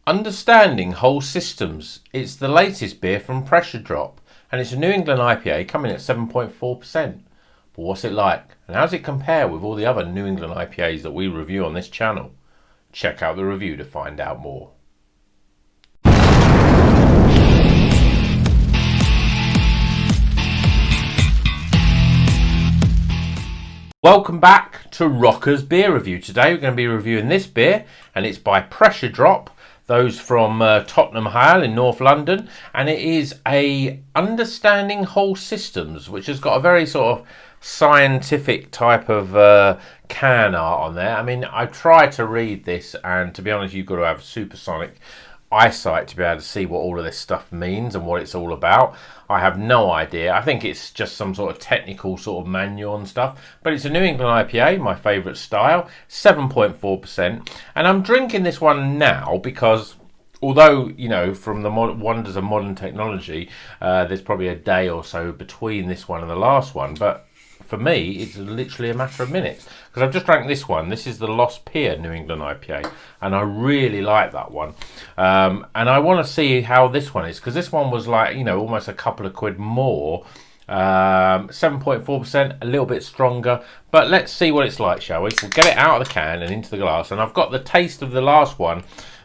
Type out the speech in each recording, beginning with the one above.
Understanding whole systems. It's the latest beer from Pressure Drop, and it's a New England IPA coming at 7.4%. But what's it like, and how does it compare with all the other New England IPAs that we review on this channel? Check out the review to find out more. Welcome back to Rocker's Beer Review. Today we're going to be reviewing this beer, and it's by Pressure Drop, those from Tottenham Hale in North London, and it is a Understanding Whole Systems, which has got a very sort of scientific type of can art on there. I mean, I tried to read this, and to be honest, you've got to have supersonic eyesight to be able to see what all of this stuff means and what it's all about. I have no idea. I think it's just some sort of technical sort of manual and stuff. But it's a New England IPA, my favourite style, 7.4%. And I'm drinking this one now because, although, you know, from the wonders of modern technology, there's probably a day or so between this one and the last one. But for me, it's literally a matter of minutes. Because I've just drank this one. This is the Lost Pier New England IPA. And I really like that one. And I want to see how this one is. Because this one was like, you know, almost a couple of quid more. 7.4%, a little bit stronger. But let's see what it's like, shall we? We'll get it out of the can and into the glass. And I've got the taste of the last one.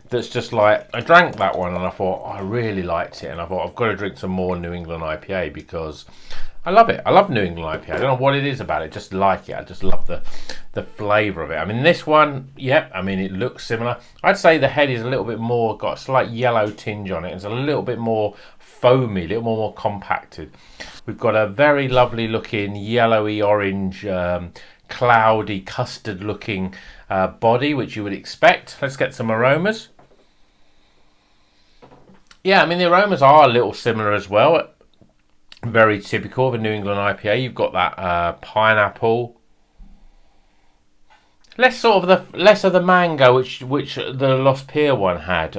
That's just like, I drank that one and I thought, oh, I really liked it. And I thought, I've got to drink some more New England IPA because I love it. I love New England IPA. I don't know what it is about it. Just like it. I just love the flavour of it. I mean, this one, yep, I mean, it looks similar. I'd say the head is a little bit more, got a slight yellow tinge on it. It's a little bit more foamy, a little more compacted. We've got a very lovely looking yellowy orange, cloudy, custard looking body, which you would expect. Let's get some aromas. Yeah, I mean, the aromas are a little similar as well. Very typical of a New England IPA. You've got that pineapple, less of the mango, which the Lost Pier one had.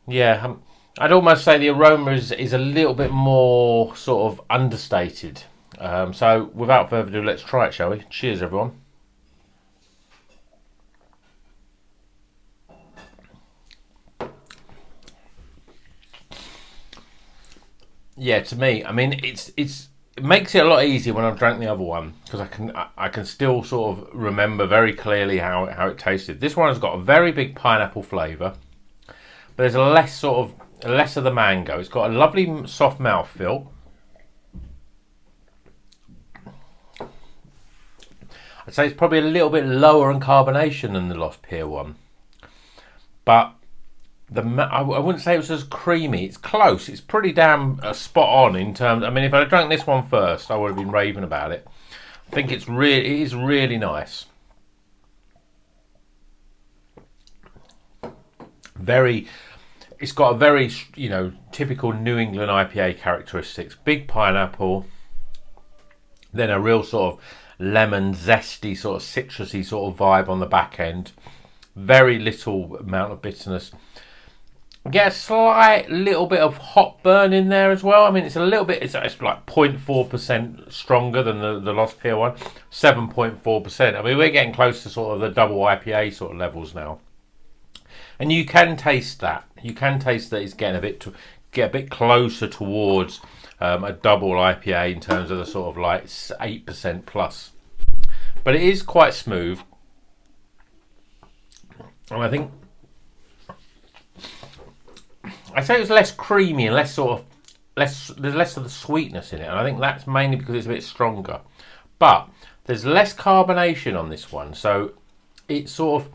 Yeah, I'd almost say the aroma is a little bit more sort of understated. So without further ado, let's try it, shall we? Cheers, everyone. Yeah, to me, I mean, it makes it a lot easier when I've drank the other one because I can still sort of remember very clearly how it tasted. This one has got a very big pineapple flavour, but there's a less of the mango. It's got a lovely soft mouthfeel. I'd say it's probably a little bit lower in carbonation than the Lost Pier one, but I wouldn't say it was as creamy. It's close. It's pretty damn spot on in terms. I mean, if I had drank this one first, I would have been raving about it. I think it is really nice. It's got a very, you know, typical New England IPA characteristics. Big pineapple, then a real sort of lemon, zesty, sort of citrusy sort of vibe on the back end. Very little amount of bitterness. Get a slight little bit of hop burn in there as well. I mean, it's a little bit, it's like 0.4% stronger than the Lost Pier one, 7.4%. I mean, we're getting close to sort of the double IPA sort of levels now. And you can taste that. You can taste that it's getting a bit closer towards a double IPA in terms of the sort of like 8% plus. But it is quite smooth. And I think I'd say it was less creamy and there's less of the sweetness in it, and I think that's mainly because it's a bit stronger. But there's less carbonation on this one, so it's sort of,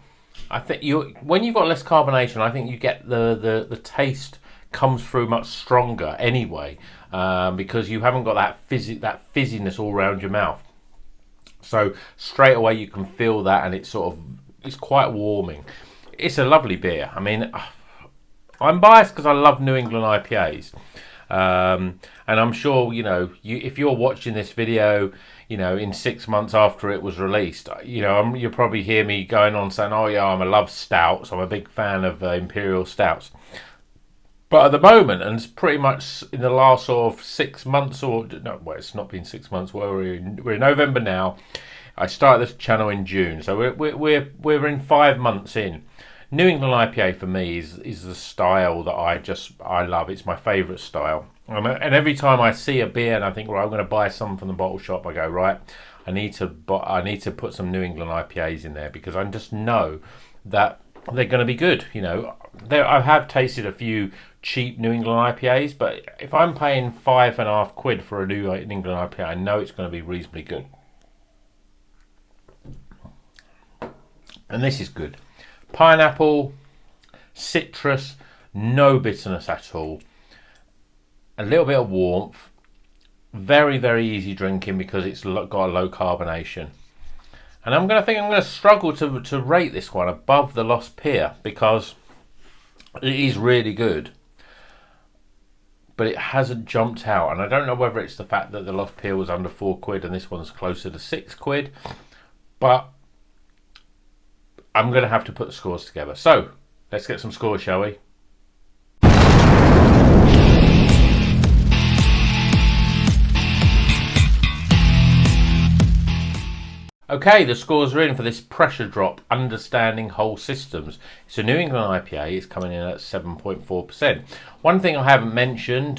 I think when you've got less carbonation, I think you get the taste comes through much stronger anyway, because you haven't got that fizziness all around your mouth. So straight away you can feel that, and it's quite warming. It's a lovely beer. I mean, I'm biased because I love New England IPAs, and I'm sure, you know, if you're watching this video, you know, in 6 months after it was released, you know, you'll probably hear me going on saying, oh yeah, I love stouts, I'm a big fan of imperial stouts. But at the moment, and it's pretty much in the last sort of 6 months, or no, well, it's not been 6 months. Well, we're in November now. I started this channel in June, so we're in 5 months in. New England IPA for me is the style that I love. It's my favourite style. And every time I see a beer and I think, right, I'm going to buy some from the bottle shop, I go, right, I need to put some New England IPAs in there, because I just know that they're going to be good. You know, I have tasted a few cheap New England IPAs, but if I'm paying £5.50 for a New England IPA, I know it's going to be reasonably good. And this is good. Pineapple, citrus, no bitterness at all. A little bit of warmth. Very, very easy drinking because it's got a low carbonation. And I'm going to struggle to rate this one above the Lost Pier, because it is really good, but it hasn't jumped out. And I don't know whether it's the fact that the Lost Pier was under £4 and this one's closer to £6, but I'm going to have to put the scores together. So let's get some scores, shall we? Okay, the scores are in for this Pressure Drop Understanding Whole Systems. It's a New England IPA. It's coming in at 7.4%. One thing I haven't mentioned,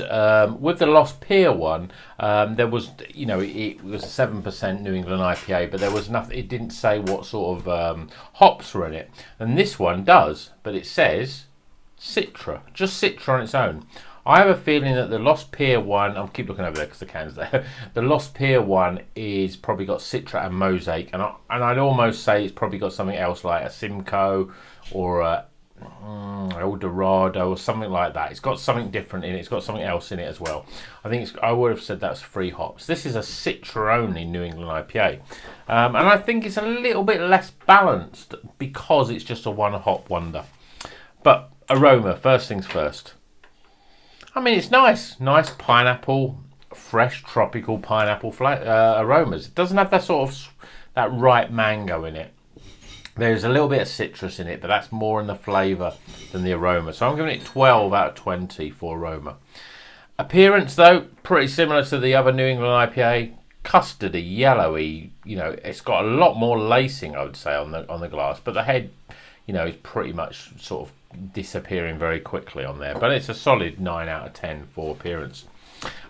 with the Lost Pier one, there was, you know, it was a 7% New England IPA, but there was nothing, it didn't say what sort of hops were in it. And this one does, but it says Citra, just Citra on its own. I have a feeling that the Lost Pier one, I'll keep looking over there because the can's there. The Lost Pier one is probably got Citra and Mosaic, and I'd almost say it's probably got something else like a Simcoe or a El Dorado or something like that. It's got something different in it. It's got something else in it as well. I would have said that's 3 hops. This is a Citra only New England IPA, and I think it's a little bit less balanced because it's just a 1 hop wonder. But aroma, first things first. I mean, it's nice pineapple, fresh tropical pineapple aromas. It doesn't have that sort of that ripe mango in it. There's a little bit of citrus in it, but that's more in the flavour than the aroma. So I'm giving it 12 out of 20 for aroma. Appearance, though, pretty similar to the other New England IPA. Custardy, yellowy. You know, it's got a lot more lacing, I would say, on the glass, but the head, you know, is pretty much sort of disappearing very quickly on there, but it's a solid 9 out of 10 for appearance.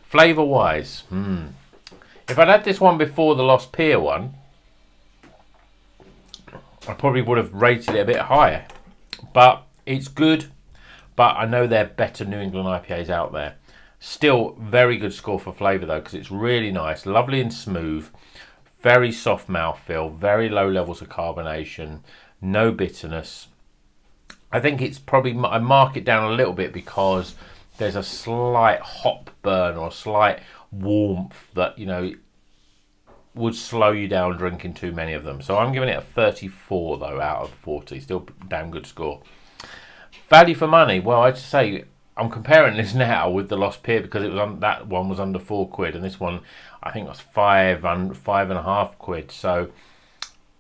Flavour wise, if I'd had this one before the Lost Pier one, I probably would have rated it a bit higher, but it's good. But I know there are better New England IPAs out there. Still very good score for flavour though, because it's really nice, lovely and smooth, very soft mouthfeel, very low levels of carbonation, no bitterness. I think it's probably, I mark it down a little bit because there's a slight hop burn or a slight warmth that, you know, would slow you down drinking too many of them. So I'm giving it a 34 though out of 40. Still damn good score. Value for money. Well, I'd say I'm comparing this now with the Lost Pier because it was that one was under £4 and this one I think was £5.50. So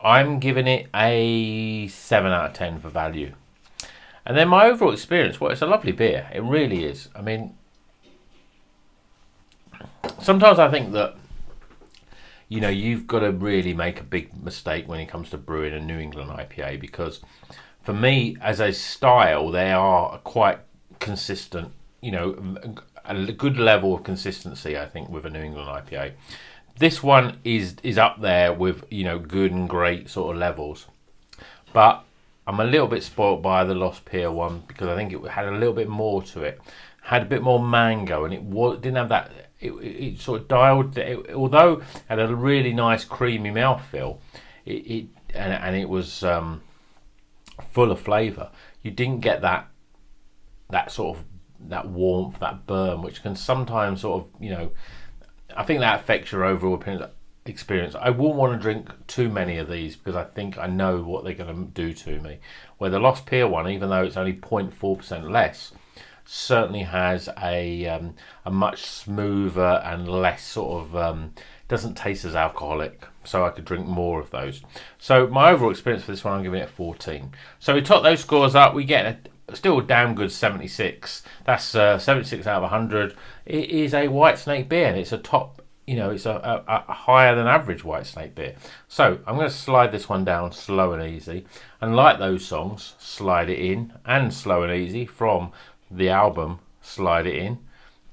I'm giving it a 7 out of 10 for value. And then my overall experience, well, it's a lovely beer. It really is. I mean, sometimes I think that, you know, you've got to really make a big mistake when it comes to brewing a New England IPA, because for me, as a style, they are quite consistent, you know, a good level of consistency, I think, with a New England IPA. This one is up there with, you know, good and great sort of levels. But I'm a little bit spoilt by the Lost Pier one because I think it had a little bit more to it, had a bit more mango, and it didn't have that. It sort of dialed. Although it had a really nice creamy mouthfeel, and it was full of flavour. You didn't get that sort of that warmth, that burn, which can sometimes sort of, you know, I think that affects your overall experience. I wouldn't want to drink too many of these because I think I know what they're going to do to me. Where the Lost Pier one, even though it's only 0.4% less, certainly has a much smoother and less sort of doesn't taste as alcoholic, so I could drink more of those. So my overall experience for this one, I'm giving it 14. So we top those scores up, we get still a damn good 76. That's 76 out of 100. It is a White Snake beer, and it's a top you know, it's a higher than average White Snake beer. So I'm going to slide this one down slow and easy. And like those songs, slide it in, and slow and easy from the album, slide it in.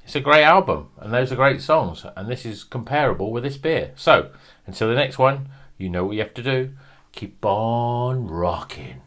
It's a great album, and those are great songs, and this is comparable with this beer. So until the next one, you know what you have to do. Keep on rocking.